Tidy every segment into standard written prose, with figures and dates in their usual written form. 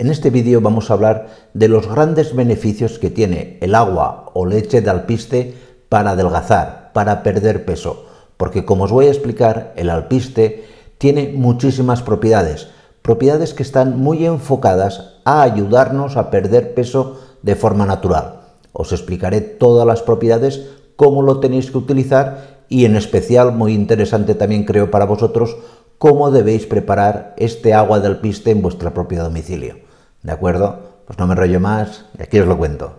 En este vídeo vamos a hablar de los grandes beneficios que tiene el agua o leche de alpiste para adelgazar, para perder peso, porque como os voy a explicar, el alpiste tiene muchísimas propiedades que están muy enfocadas a ayudarnos a perder peso de forma natural. Os explicaré todas las propiedades, cómo lo tenéis que utilizar y en especial, muy interesante también creo para vosotros, cómo debéis preparar este agua de alpiste en vuestro propio domicilio. ¿De acuerdo? Pues no me enrollo más y aquí os lo cuento.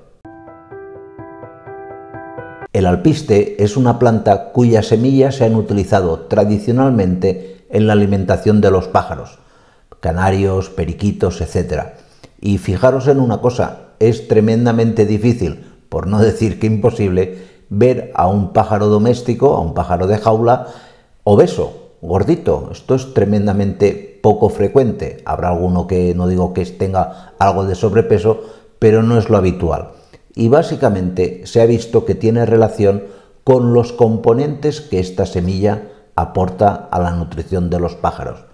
El alpiste es una planta cuyas semillas se han utilizado tradicionalmente en la alimentación de los pájaros, canarios, periquitos, etc. Y fijaros en una cosa, es tremendamente difícil, por no decir que imposible, ver a un pájaro doméstico, a un pájaro de jaula, obeso, gordito. Esto es tremendamente poco frecuente. Habrá alguno que no digo que tenga algo de sobrepeso, pero no es lo habitual. Y básicamente se ha visto que tiene relación con los componentes que esta semilla aporta a la nutrición de los pájaros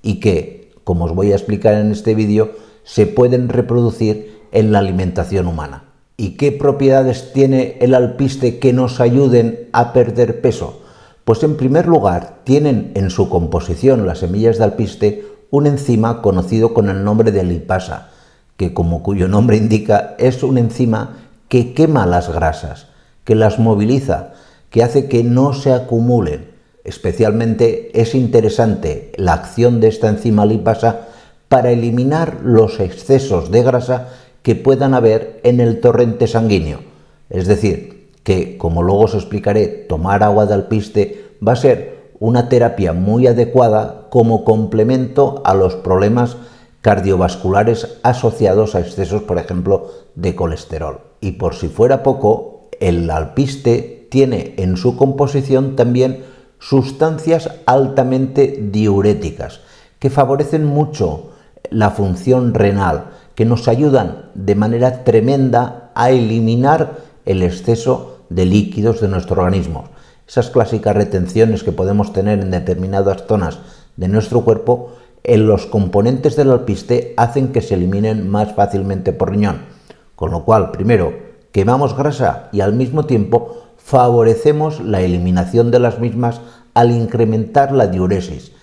y que, como os voy a explicar en este vídeo, se pueden reproducir en la alimentación humana. ¿Y qué propiedades tiene el alpiste que nos ayuden a perder peso? Pues en primer lugar, tienen en su composición las semillas de alpiste un enzima conocido con el nombre de lipasa, que como cuyo nombre indica es un enzima que quema las grasas, que las moviliza, que hace que no se acumulen. Especialmente es interesante la acción de esta enzima lipasa para eliminar los excesos de grasa que puedan haber en el torrente sanguíneo. Es decir, que, como luego os explicaré, tomar agua de alpiste va a ser una terapia muy adecuada como complemento a los problemas cardiovasculares asociados a excesos, por ejemplo, de colesterol. Y por si fuera poco, el alpiste tiene en su composición también sustancias altamente diuréticas que favorecen mucho la función renal, que nos ayudan de manera tremenda a eliminar el exceso de líquidos de nuestro organismo. Esas clásicas retenciones que podemos tener en determinadas zonas de nuestro cuerpo, en los componentes del alpiste hacen que se eliminen más fácilmente por riñón. Con lo cual, primero, quemamos grasa y al mismo tiempo favorecemos la eliminación de las mismas al incrementar la diuresis,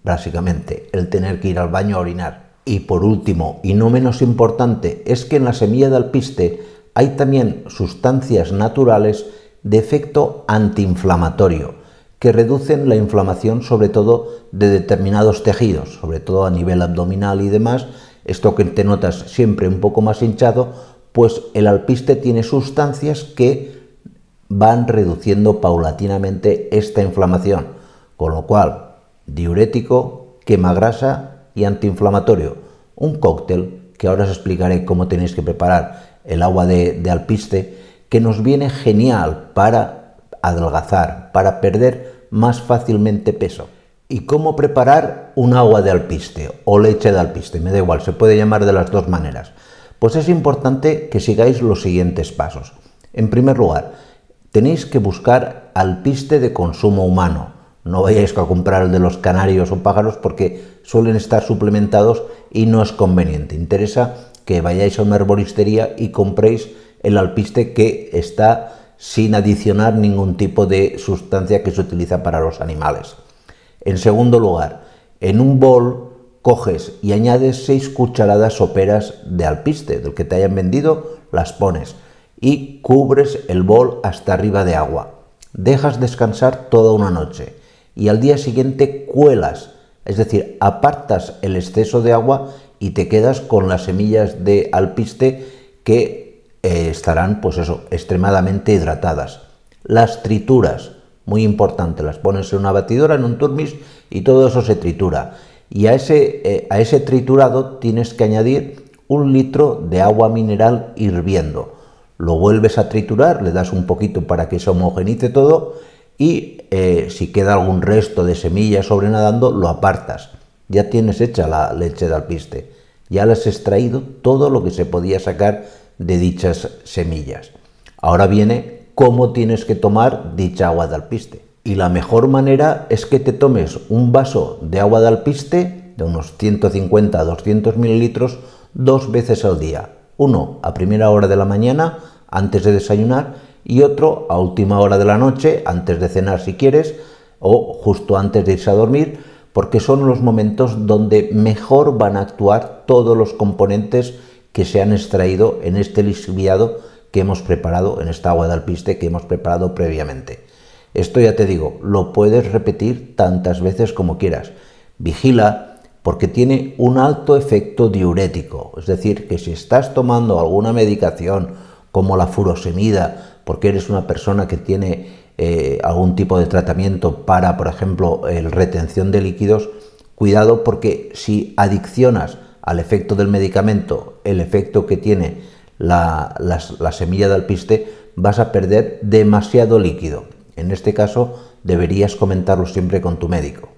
básicamente el tener que ir al baño a orinar. Y por último, y no menos importante, es que en la semilla de alpiste hay también sustancias naturales de efecto antiinflamatorio que reducen la inflamación sobre todo de determinados tejidos, sobre todo a nivel abdominal y demás. Esto que te notas siempre un poco más hinchado, pues el alpiste tiene sustancias que van reduciendo paulatinamente esta inflamación, con lo cual diurético, quemagrasa y antiinflamatorio. Un cóctel que ahora os explicaré cómo tenéis que preparar el agua de alpiste, que nos viene genial para adelgazar, para perder más fácilmente peso. ¿Y cómo preparar un agua de alpiste o leche de alpiste? Me da igual, se puede llamar de las dos maneras. Pues es importante que sigáis los siguientes pasos. En primer lugar, tenéis que buscar alpiste de consumo humano. No vayáis a comprar el de los canarios o pájaros porque suelen estar suplementados y no es conveniente. Interesa que vayáis a una herboristería y compréis el alpiste que está sin adicionar ningún tipo de sustancia que se utiliza para los animales. En segundo lugar, en un bol coges y añades 6 cucharadas soperas de alpiste, del que te hayan vendido, las pones y cubres el bol hasta arriba de agua. Dejas descansar toda una noche y al día siguiente cuelas, es decir, apartas el exceso de agua y te quedas con las semillas de alpiste que estarán, pues eso, extremadamente hidratadas. Las trituras, muy importante, las pones en una batidora, en un turmis y todo eso se tritura. Y a ese triturado tienes que añadir 1 litro de agua mineral hirviendo. Lo vuelves a triturar, le das un poquito para que se homogenice todo y si queda algún resto de semillas sobrenadando, lo apartas. Ya tienes hecha la leche de alpiste. Ya le has extraído todo lo que se podía sacar de dichas semillas. Ahora viene cómo tienes que tomar dicha agua de alpiste. Y la mejor manera es que te tomes un vaso de agua de alpiste de unos 150 a 200 mililitros 2 veces al día. Uno a primera hora de la mañana antes de desayunar y otro a última hora de la noche antes de cenar si quieres, o justo antes de irse a dormir, porque son los momentos donde mejor van a actuar todos los componentes que se han extraído en este lixiviado que hemos preparado, en esta agua de alpiste que hemos preparado previamente. Esto ya te digo, lo puedes repetir tantas veces como quieras. Vigila, porque tiene un alto efecto diurético, es decir, que si estás tomando alguna medicación como la furosemida, porque eres una persona que tiene algún tipo de tratamiento para, por ejemplo, retención de líquidos, cuidado, porque si adiccionas al efecto del medicamento el efecto que tiene la semilla de alpiste, vas a perder demasiado líquido. En este caso deberías comentarlo siempre con tu médico.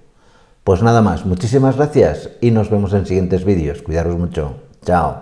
Pues nada más, muchísimas gracias y nos vemos en siguientes vídeos. Cuidaros mucho. Chao.